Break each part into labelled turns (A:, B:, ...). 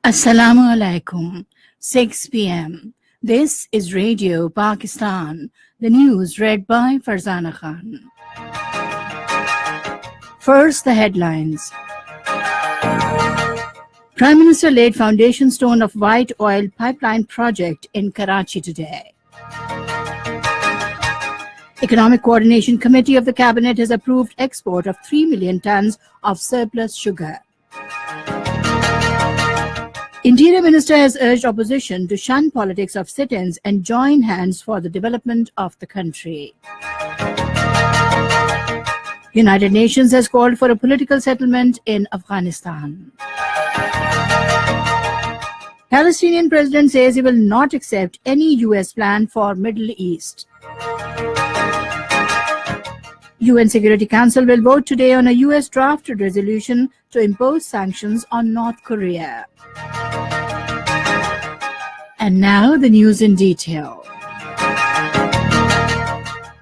A: Assalamu alaikum. 6 p.m. This is Radio Pakistan. The news read by Farzana Khan. First, the headlines. Prime Minister laid foundation stone of white oil pipeline project in Karachi today. Economic Coordination Committee of the Cabinet has approved export of 3 million tons of surplus sugar. Interior Minister has urged opposition to shun politics of sit-ins and join hands for the development of the country. United Nations has called for a political settlement in Afghanistan. Palestinian president says he will not accept any US plan for Middle East. UN Security Council will vote today on a US drafted resolution to impose sanctions on North Korea. And now the news in detail.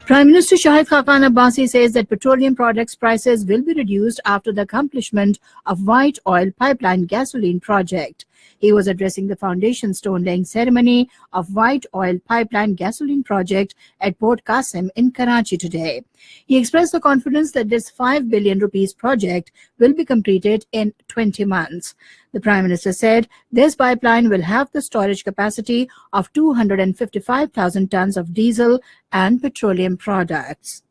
A: Prime Minister Shahid Khaqan Abbasi says that petroleum products prices will be reduced after the accomplishment of white oil pipeline gasoline project. He was addressing the foundation stone laying ceremony of white oil pipeline gasoline project at Port Qasim in Karachi today. He expressed the confidence that this 5 billion rupees project will be completed in 20 months. The Prime Minister said this pipeline will have the storage capacity of 255,000 tons of diesel and petroleum products.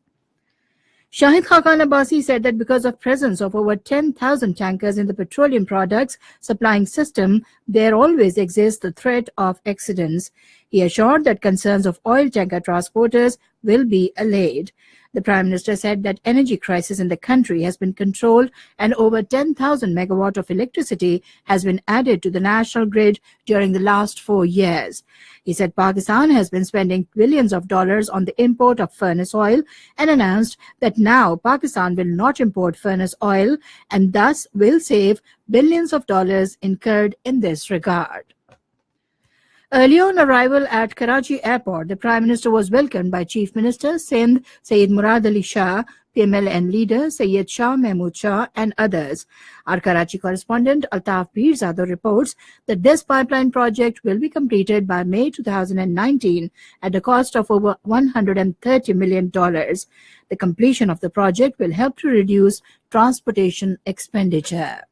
A: Shahid Khaqan Abbasi said that because of presence of over 10,000 tankers in the petroleum products supplying system, there always exists the threat of accidents. He assured that concerns of oil tanker transporters will be allayed. The Prime Minister said that energy crisis in the country has been controlled and over 10,000 megawatt of electricity has been added to the national grid during the last 4 years. He said Pakistan has been spending billions of dollars on the import of furnace oil and announced that now Pakistan will not import furnace oil and thus will save billions of dollars incurred in this regard. Earlier on arrival at Karachi Airport, the Prime Minister was welcomed by Chief Minister Sindh Syed Murad Ali Shah, PMLN leader Syed Shah Mahmood Shah and others. Our Karachi correspondent Altaf Pirzada reports that this pipeline project will be completed by May 2019 at a cost of over $130 million. The completion of the project will help to reduce transportation expenditure.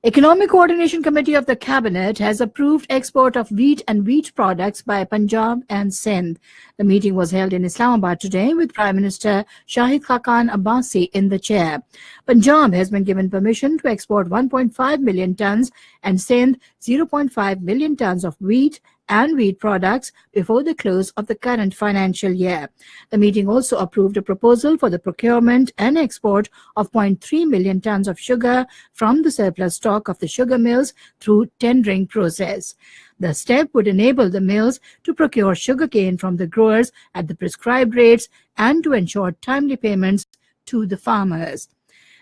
A: Economic Coordination Committee of the Cabinet has approved export of wheat and wheat products by Punjab and Sindh. The meeting was held in Islamabad today with Prime Minister Shahid Khaqan Abbasi in the chair. Punjab has been given permission to export 1.5 million tons and Sindh 0.5 million tons of wheat and wheat products before the close of the current financial year. The meeting also approved a proposal for the procurement and export of 0.3 million tons of sugar from the surplus stock of the sugar mills through tendering process. The step would enable the mills to procure sugarcane from the growers at the prescribed rates and to ensure timely payments to the farmers.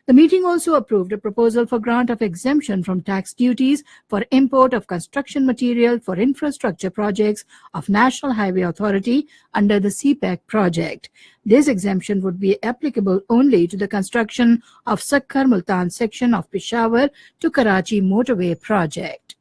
A: The meeting also approved a proposal for grant of exemption from tax duties for import of construction material for infrastructure projects of National Highway Authority under the CPEC project. This exemption would be applicable only to the construction of Sakkar Multan section of Peshawar to Karachi motorway project.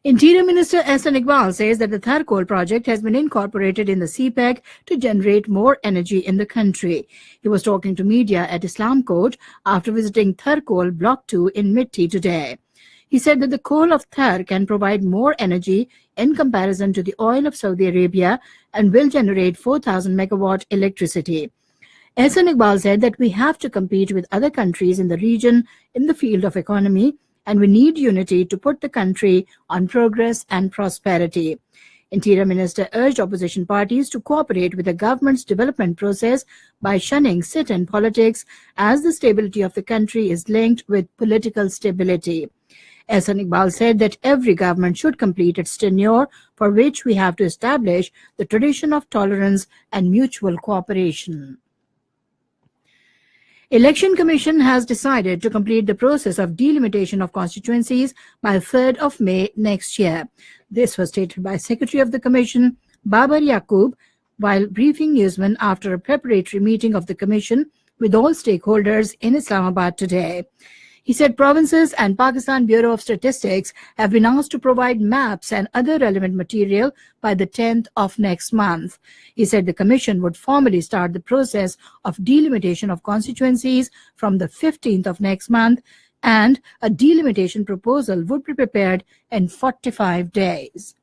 A: Interior Minister Ehsan Iqbal says that the Thar coal project has been incorporated in the CPEC to generate more energy in the country. He was talking to media at Islam Court after visiting Thar coal Block 2 in Mitti today. He said that the coal of Thar can provide more energy in comparison to the oil of Saudi Arabia and will generate 4,000 megawatt electricity. Ehsan Iqbal said that we have to compete with other countries in the region in the field of economy, and we need unity to put the country on progress and prosperity. Interior Minister urged opposition parties to cooperate with the government's development process by shunning sit-in politics as the stability of the country is linked with political stability. Ehsan Iqbal said that every government should complete its tenure, for which we have to establish the tradition of tolerance and mutual cooperation. Election Commission has decided to complete the process of delimitation of constituencies by 3rd of May next year. This was stated by Secretary of the Commission, Babar Yaqub, while briefing newsmen after a preparatory meeting of the Commission with all stakeholders in Islamabad today. He said provinces and Pakistan Bureau of Statistics have been asked to provide maps and other relevant material by the 10th of next month. He said the commission would formally start the process of delimitation of constituencies from the 15th of next month, and a delimitation proposal would be prepared in 45 days.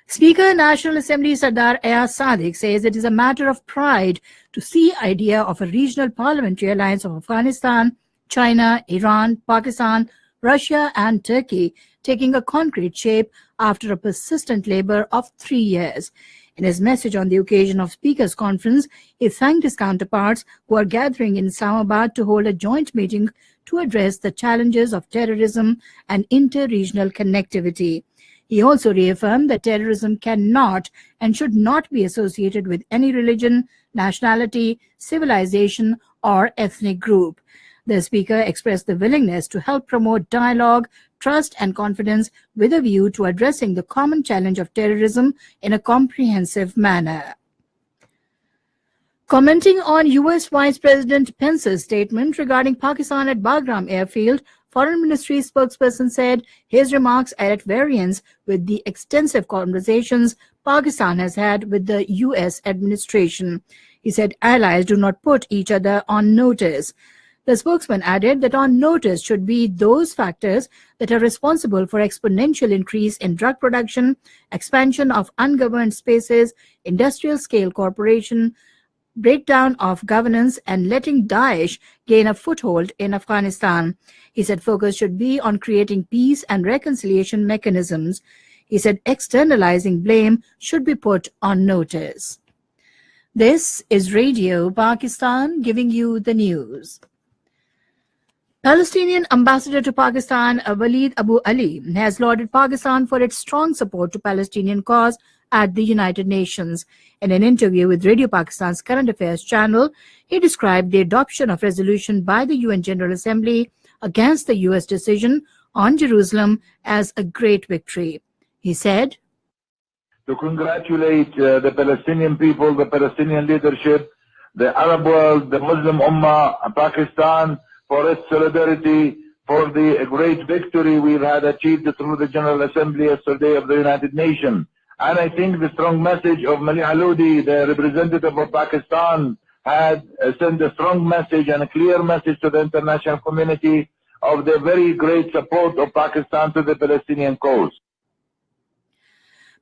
A: Speaker National Assembly Sardar Ayaz Sadiq says it is a matter of pride to see idea of a regional parliamentary alliance of Afghanistan, China, Iran, Pakistan, Russia and Turkey taking a concrete shape after a persistent labor of 3 years. In his message on the occasion of Speakers' Conference, he thanked his counterparts who are gathering in Islamabad to hold a joint meeting to address the challenges of terrorism and inter-regional connectivity. He also reaffirmed that terrorism cannot and should not be associated with any religion, nationality, civilization, or ethnic group. The speaker expressed the willingness to help promote dialogue, trust, and confidence with a view to addressing the common challenge of terrorism in a comprehensive manner. Commenting on U.S. Vice President Pence's statement regarding Pakistan at Bagram airfield, Foreign Ministry spokesperson said his remarks are at variance with the extensive conversations Pakistan has had with the U.S. administration. He said allies do not put each other on notice. The spokesman added that on notice should be those factors that are responsible for exponential increase in drug production, expansion of ungoverned spaces, industrial-scale corporation, breakdown of governance, and letting Daesh gain a foothold in Afghanistan. He said focus should be on creating peace and reconciliation mechanisms. He said externalizing blame should be put on notice. This is Radio Pakistan giving you the news. Palestinian ambassador to Pakistan, Walid Abu Ali, has lauded Pakistan for its strong support to Palestinian cause at the United Nations. In an interview with Radio Pakistan's Current Affairs channel, he described the adoption of resolution by the UN General Assembly against the US decision on Jerusalem as a great victory. He said,
B: to congratulate the Palestinian people, the Palestinian leadership, the Arab world, the Muslim Ummah, Pakistan, for its solidarity, for the great victory we've had achieved through the General Assembly yesterday of the United Nations. And I think the strong message of Mali Aloudi, the representative of Pakistan, had sent a strong message and a clear message to the international community of the very great support of Pakistan to the Palestinian cause.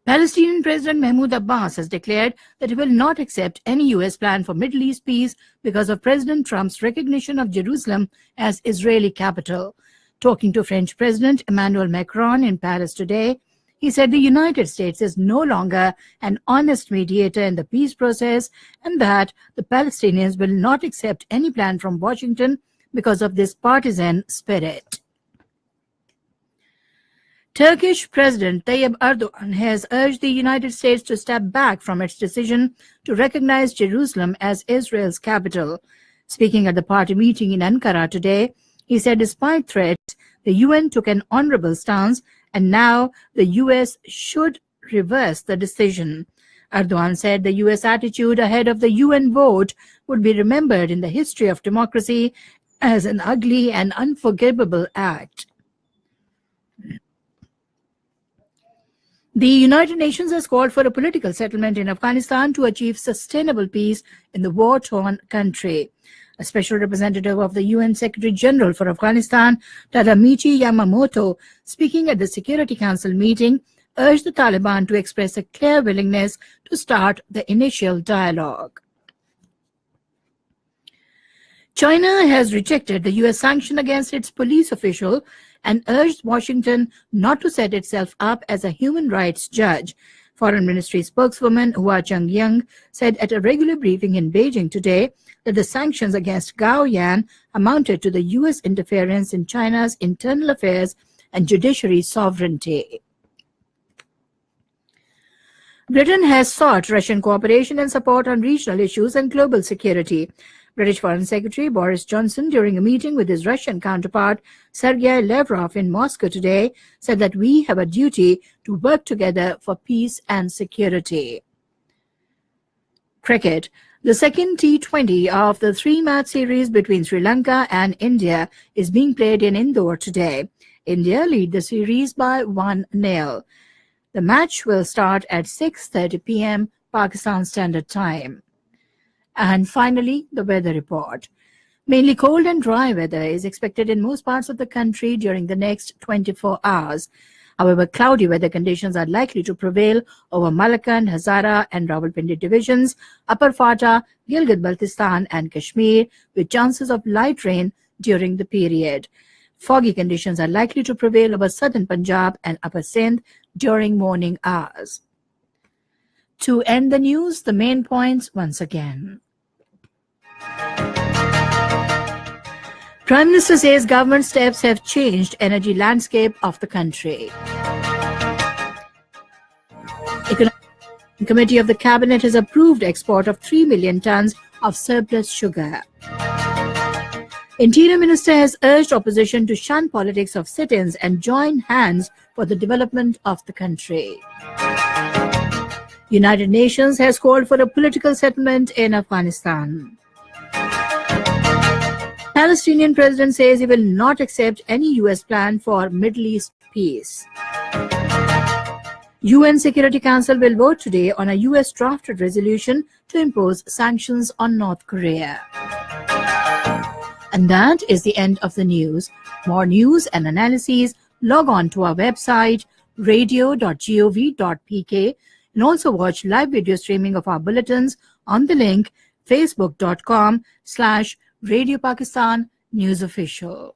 A: Palestinian President Mahmoud Abbas has declared that he will not accept any U.S. plan for Middle East peace because of President Trump's recognition of Jerusalem as Israeli capital. Talking to French President Emmanuel Macron in Paris today, he said the United States is no longer an honest mediator in the peace process and that the Palestinians will not accept any plan from Washington because of this partisan spirit. Turkish President Tayyip Erdogan has urged the United States to step back from its decision to recognize Jerusalem as Israel's capital. Speaking at the party meeting in Ankara today, he said despite threats, the UN took an honorable stance and now the US should reverse the decision. Erdogan said the US attitude ahead of the UN vote would be remembered in the history of democracy as an ugly and unforgivable act. The United Nations has called for a political settlement in Afghanistan to achieve sustainable peace in the war-torn country. A special representative of the UN Secretary General for Afghanistan, Tadamichi Yamamoto, speaking at the Security Council meeting, urged the Taliban to express a clear willingness to start the initial dialogue. China has rejected the U.S. sanction against its police official and urged Washington not to set itself up as a human rights judge. Foreign Ministry spokeswoman Hua Chunying said at a regular briefing in Beijing today that the sanctions against Gao Yan amounted to the U.S. interference in China's internal affairs and judiciary sovereignty. Britain has sought Russian cooperation and support on regional issues and global security. British Foreign Secretary Boris Johnson, during a meeting with his Russian counterpart Sergei Lavrov in Moscow today, said that we have a duty to work together for peace and security. Cricket. The second T20 of the three-match series between Sri Lanka and India is being played in Indore today. India lead the series by 1-0. The match will start at 6:30 p.m. Pakistan Standard Time. And finally, the weather report. Mainly cold and dry weather is expected in most parts of the country during the next 24 hours. However, cloudy weather conditions are likely to prevail over Malakand, Hazara and Rawalpindi divisions, Upper Fata, Gilgit-Baltistan and Kashmir, with chances of light rain during the period. Foggy conditions are likely to prevail over southern Punjab and Upper Sindh during morning hours. To end the news, the main points once again. Prime Minister says government steps have changed energy landscape of the country. Economic Committee of the Cabinet has approved export of 3 million tons of surplus sugar. Interior Minister has urged opposition to shun politics of sit-ins and join hands for the development of the country. United Nations has called for a political settlement in Afghanistan. Palestinian president says he will not accept any U.S. plan for Middle East peace. UN Security Council will vote today on a U.S. drafted resolution to impose sanctions on North Korea. And that is the end of the news. More news and analyses, log on to our website, radio.gov.pk, and also watch live video streaming of our bulletins on the link facebook.com/Radio Pakistan News Official.